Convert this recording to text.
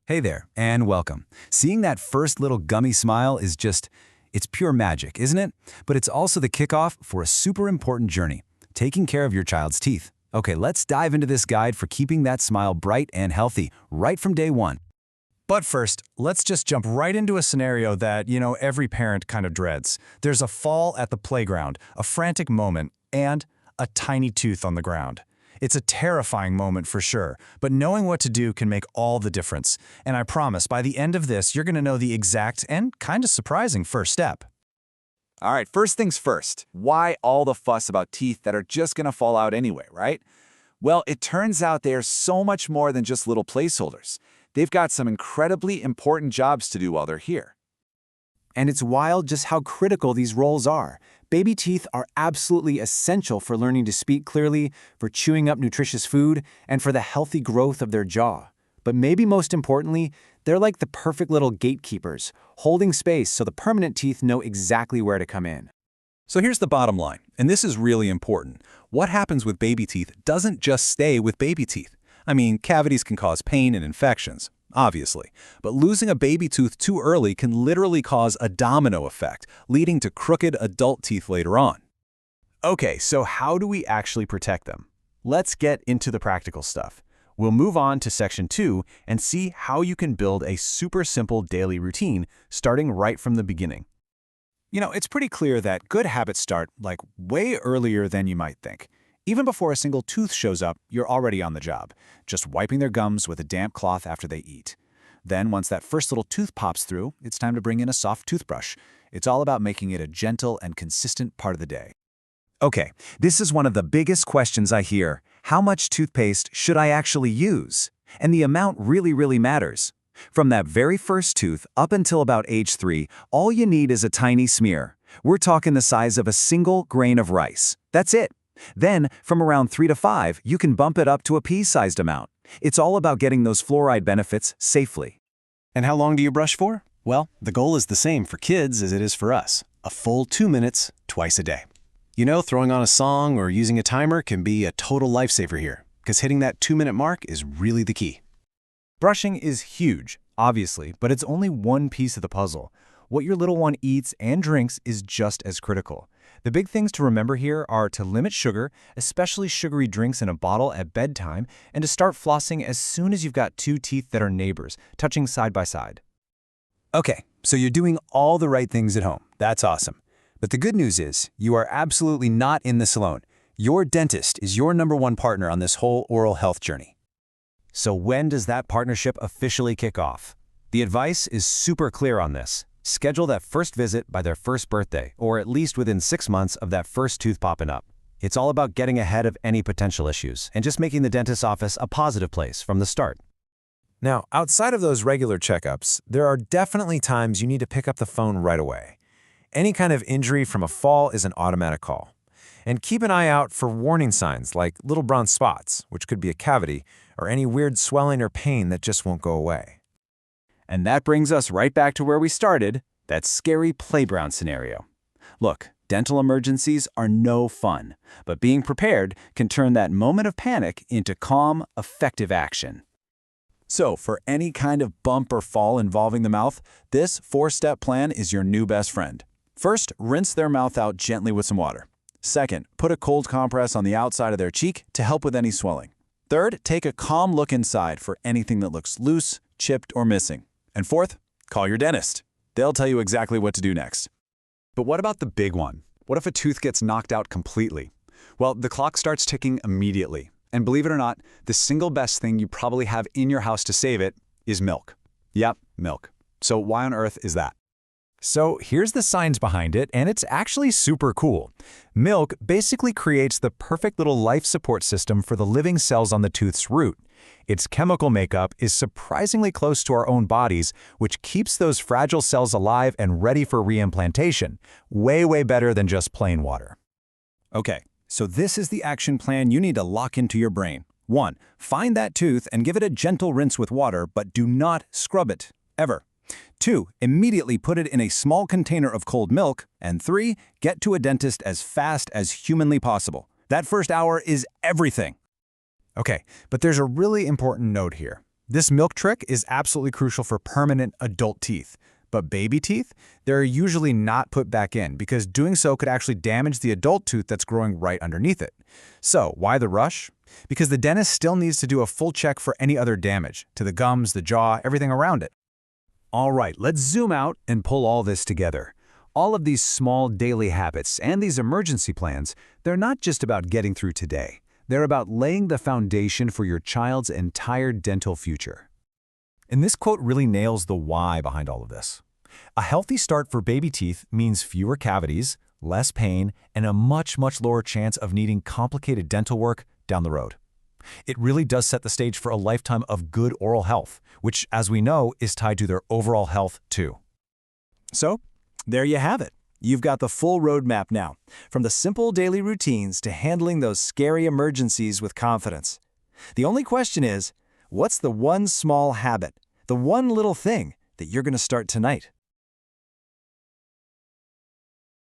Hey there, and welcome. Seeing that first little gummy smile is it's pure magic, isn't it? But it's also the kickoff for a super important journey, taking care of your child's teeth. Okay, let's dive into this guide for keeping that smile bright and healthy right from day one. But first, let's just jump right into a scenario that, every parent kind of dreads. There's a fall at the playground, a frantic moment, and a tiny tooth on the ground. It's a terrifying moment for sure, but knowing what to do can make all the difference. And I promise, by the end of this, you're going to know the exact and kind of surprising first step. All right, first things first. Why all the fuss about teeth that are just going to fall out anyway, right? Well, it turns out they are so much more than just little placeholders. They've got some incredibly important jobs to do while they're here. And it's wild just how critical these roles are. Baby teeth are absolutely essential for learning to speak clearly, for chewing up nutritious food, and for the healthy growth of their jaw. But maybe most importantly, they're like the perfect little gatekeepers, holding space so the permanent teeth know exactly where to come in. So here's the bottom line, and this is really important. What happens with baby teeth doesn't just stay with baby teeth. I mean, cavities can cause pain and infections, obviously. But losing a baby tooth too early can literally cause a domino effect, leading to crooked adult teeth later on. Okay, so how do we actually protect them? Let's get into the practical stuff. We'll move on to section 2 and see how you can build a super simple daily routine starting right from the beginning. It's pretty clear that good habits start, way earlier than you might think. Even before a single tooth shows up, you're already on the job, just wiping their gums with a damp cloth after they eat. Then, once that first little tooth pops through, it's time to bring in a soft toothbrush. It's all about making it a gentle and consistent part of the day. Okay, this is one of the biggest questions I hear. How much toothpaste should I actually use? And the amount really matters. From that very first tooth up until about age 3, all you need is a tiny smear. We're talking the size of a single grain of rice. That's it. Then, from around 3 to 5, you can bump it up to a pea-sized amount. It's all about getting those fluoride benefits safely. And how long do you brush for? Well, the goal is the same for kids as it is for us. A full 2 minutes, twice a day. Throwing on a song or using a timer can be a total lifesaver here, because hitting that 2-minute mark is really the key. Brushing is huge, obviously, but it's only one piece of the puzzle. What your little one eats and drinks is just as critical. The big things to remember here are to limit sugar, especially sugary drinks in a bottle at bedtime, and to start flossing as soon as you've got 2 teeth that are neighbors, touching side by side. Okay, so you're doing all the right things at home. That's awesome. But the good news is, you are absolutely not in this alone. Your dentist is your #1 partner on this whole oral health journey. So when does that partnership officially kick off? The advice is super clear on this. Schedule that first visit by their first birthday, or at least within 6 months of that first tooth popping up. It's all about getting ahead of any potential issues and just making the dentist's office a positive place from the start. Now, outside of those regular checkups, there are definitely times you need to pick up the phone right away. Any kind of injury from a fall is an automatic call. And keep an eye out for warning signs like little brown spots, which could be a cavity, or any weird swelling or pain that just won't go away. And that brings us right back to where we started, that scary playground scenario. Look, dental emergencies are no fun, but being prepared can turn that moment of panic into calm, effective action. So, for any kind of bump or fall involving the mouth, this 4-step plan is your new best friend. First, rinse their mouth out gently with some water. Second, put a cold compress on the outside of their cheek to help with any swelling. Third, take a calm look inside for anything that looks loose, chipped, or missing. And fourth, call your dentist. They'll tell you exactly what to do next. But what about the big one? What if a tooth gets knocked out completely? Well, the clock starts ticking immediately. And believe it or not, the single best thing you probably have in your house to save it is milk. Yep, milk. So why on earth is that? So here's the science behind it, and it's actually super cool. Milk basically creates the perfect little life support system for the living cells on the tooth's root. Its chemical makeup is surprisingly close to our own bodies, which keeps those fragile cells alive and ready for reimplantation. Way better than just plain water. Okay, so this is the action plan you need to lock into your brain. 1. Find that tooth and give it a gentle rinse with water, but do not scrub it, ever. 2. Immediately put it in a small container of cold milk. And 3. Get to a dentist as fast as humanly possible. That first hour is everything. Okay, but there's a really important note here. This milk trick is absolutely crucial for permanent adult teeth. But baby teeth, they're usually not put back in because doing so could actually damage the adult tooth that's growing right underneath it. So, why the rush? Because the dentist still needs to do a full check for any other damage to the gums, the jaw, everything around it. All right, let's zoom out and pull all this together. All of these small daily habits and these emergency plans, they're not just about getting through today. They're about laying the foundation for your child's entire dental future. And this quote really nails the why behind all of this. A healthy start for baby teeth means fewer cavities, less pain, and a much lower chance of needing complicated dental work down the road. It really does set the stage for a lifetime of good oral health, which, as we know, is tied to their overall health too. So, there you have it. You've got the full roadmap now, from the simple daily routines to handling those scary emergencies with confidence. The only question is, what's the one small habit, the one little thing that you're going to start tonight?